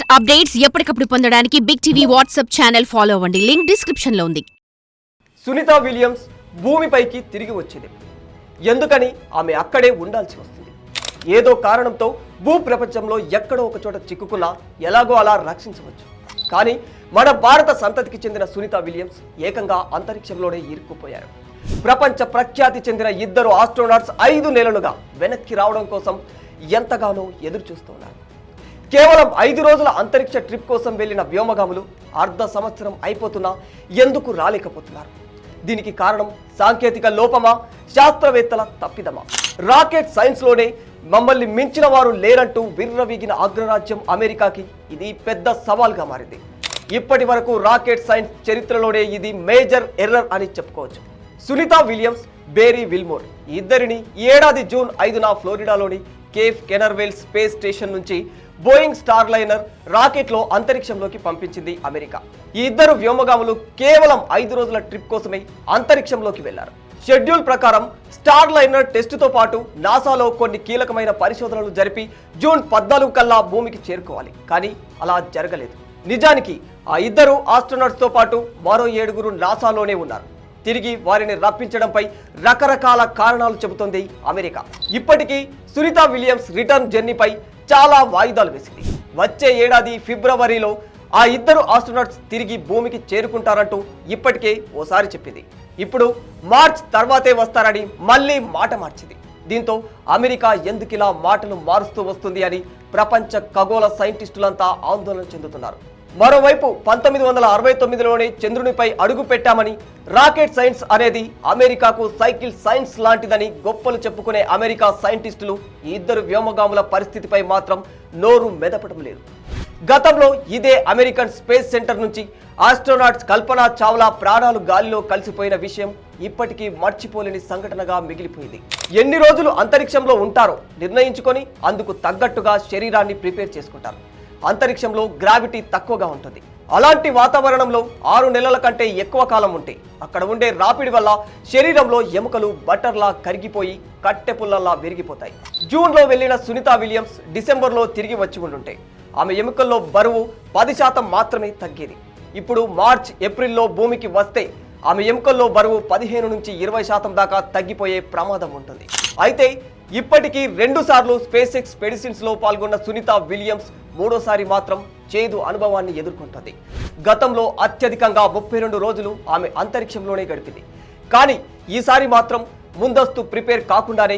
Latest updates ఎప్పటికప్పుడు పొందడానికి big TV WhatsApp channel follow అవ్వండి. లింక్ డిస్క్రిప్షన్ లో ఉంది. సునీత విలియమ్స్ భూమిపైకి తిరిగి వచ్చింది. ఎందుకని ఆమె అక్కడే ఉండాల్సి వస్తుంది. ఏదో కారణంతో భూ ప్రపంచంలో ఎక్కడో ఒక చోట చిక్కుకున్నా ఎలాగో అలా రక్షించవచ్చు. కానీ మన భారత సంతతికి చెందిన సునీత విలియమ్స్ ఏకంగా అంతరిక్షంలోనే ఇరుక్కుపోయారు. ప్రపంచ ప్రఖ్యాతి చెందిన ఇద్దరు ఆస్ట్రోనాట్స్ 5 నెలలుగా వెనక్కి రావడం కోసం ఎంతగానో ఎదురు చూస్తున్నారు. కేవలం 5 రోజుల అంతరిక్ష ట్రిప్ కోసం వెళ్లిన వ్యోమగాములు అర్ధ సంవత్సరం అయిపోతున్నా ఎందుకు రాలేకపోతున్నారు? దీనికి కారణం సాంకేతిక లోపమా, శాస్త్రవేత్తల తప్పిదమా? రాకెట్ సైన్స్లోనే మమ్మల్ని మించిన వారు లేరంటూ విర్రవీగిన అగ్రరాజ్యం అమెరికాకి ఇది పెద్ద సవాల్గా మారింది. ఇప్పటి వరకు రాకెట్ సైన్స్ చరిత్రలోనే ఇది మేజర్ ఎర్రర్ అని చెప్పుకోవచ్చు. సునీత విలియమ్స్, బేరీ విల్మోర్ ఈ ఇద్దరిని ఈ ఏడాది జూన్ 5న ఫ్లోరిడాలోని కేఫ్ కెనర్వెల్ స్పేస్ స్టేషన్ నుంచి బోయింగ్ స్టార్ లైనర్ రాకెట్లో అంతరిక్షంలోకి పంపించింది అమెరికా. ఈ ఇద్దరు వ్యోమగాములు కేవలం 5 రోజుల ట్రిప్ కోసమే అంతరిక్షంలోకి వెళ్లారు. షెడ్యూల్ ప్రకారం స్టార్ లైనర్ టెస్టుతో పాటు నాసాలో కొన్ని కీలకమైన పరిశోధనలు జరిపి జూన్ 14 కల్లా భూమికి చేరుకోవాలి. కానీ అలా జరగలేదు. నిజానికి ఆ ఇద్దరు ఆస్ట్రోనాట్స్తో పాటు మరో 7 నాసాలోనే ఉన్నారు. తిరిగి వారిని రప్పించడంపై రకరకాల కారణాలు చెబుతోంది అమెరికా. ఇప్పటికీ సునీత విలియమ్స్ రిటర్న్ జర్నీపై చాలా వాయిదాలు వేసింది. వచ్చే ఏడాది ఫిబ్రవరిలో ఆ ఇద్దరు ఆస్ట్రోనాట్స్ తిరిగి భూమికి చేరుకుంటారంటూ ఇప్పటికే ఓసారి చెప్పింది. ఇప్పుడు మార్చ్ తర్వాతే వస్తారని మళ్ళీ మాట మార్చింది. దీంతో అమెరికా ఎందుకిలా మాటలు మారుస్తూ వస్తుంది అని ప్రపంచ ఖగోళ సైంటిస్టులంతా ఆందోళన చెందుతున్నారు. మరోవైపు 1969లోనే చంద్రునిపై అడుగు పెట్టామని, రాకెట్ సైన్స్ అనేది అమెరికాకు సైకిల్ సైన్స్ లాంటిదని గొప్పలు చెప్పుకునే అమెరికా సైంటిస్టులు ఈ ఇద్దరు వ్యోమగాముల పరిస్థితిపై మాత్రం నోరు మెదపడం లేదు. గతంలో ఇదే అమెరికన్ స్పేస్ సెంటర్ నుంచి ఆస్ట్రోనాట్స్ కల్పనా చావ్లా ప్రాణాలు గాలిలో కలిసిపోయిన విషయం ఇప్పటికీ మర్చిపోలేని సంఘటనగా మిగిలిపోయింది. ఎన్ని రోజులు అంతరిక్షంలో ఉంటారో నిర్ణయించుకొని అందుకు తగ్గట్టుగా శరీరాన్ని ప్రిపేర్ చేసుకుంటారు. అంతరిక్షంలో గ్రావిటీ తక్కువగా ఉంటుంది. అలాంటి వాతావరణంలో 6 నెలల కంటే ఎక్కువ కాలం ఉంటే అక్కడ ఉండే రాపిడి వల్ల శరీరంలో ఎముకలు బటర్లా కరిగిపోయి కట్టె పుల్లల్లా విరిగిపోతాయి. జూన్లో వెళ్లిన సునీత విలియమ్స్ డిసెంబర్లో తిరిగి వచ్చి ఉండుంటే ఆమె ఎముకల్లో బరువు 10% మాత్రమే తగ్గేది. ఇప్పుడు మార్చ్ ఏప్రిల్లో భూమికి వస్తే ఆమె ఎముకల్లో బరువు 15 నుంచి 20% దాకా తగ్గిపోయే ప్రమాదం ఉంటుంది. అయితే ఇప్పటికీ 2 సార్లు స్పేస్ ఎక్స్పెడిషన్స్ లో పాల్గొన్న సునీత విలియమ్స్ మూడోసారి మాత్రం చేదు అనుభవాన్ని ఎదుర్కొంటుంది. గతంలో అత్యధికంగా 32 రోజులు ఆమె అంతరిక్షంలోనే గడిపింది. కానీ ఈసారి మాత్రం ముందస్తు ప్రిపేర్ కాకుండానే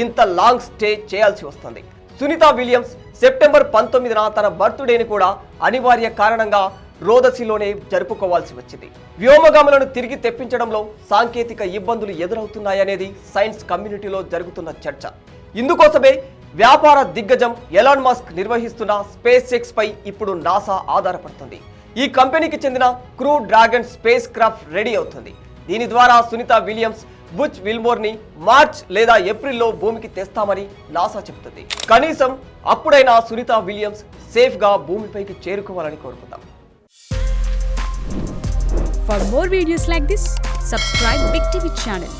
ఇంత లాంగ్ స్టే చేయాల్సి వస్తుంది. సునీత విలియమ్స్ సెప్టెంబర్ 19న తన బర్త్డేని కూడా అనివార్య కారణంగా రోదసిలోనే జరుపుకోవాల్సి వచ్చింది. వ్యోమగాములను తిరిగి తెప్పించడంలో సాంకేతిక ఇబ్బందులు ఎదురవుతున్నాయనేది సైన్స్ కమ్యూనిటీలో జరుగుతున్న చర్చ. ఇందుకోసమే వ్యాపార దిగ్గజం ఎలాన్ మస్క్ నిర్వహిస్తున్న స్పేస్ ఎక్స్ పై ఇప్పుడు నాసా ఆధారపడుతుంది. ఈ కంపెనీకి చెందిన crew dragon space craft ready అవుతుంది. దీని ద్వారా సునీత విలియమ్స్, బుచ్ విల్మోర్ ని మార్చ్ లేదా ఏప్రిల్లో భూమికి తెస్తామని నాసా చెబుతుంది. కనీసం అప్పుడైనా సునీత విలియమ్స్ సేఫ్ గా భూమిపైకి చేరుకోవాలని కోరుకుందాం. For more videos like this, subscribe Big TV channel.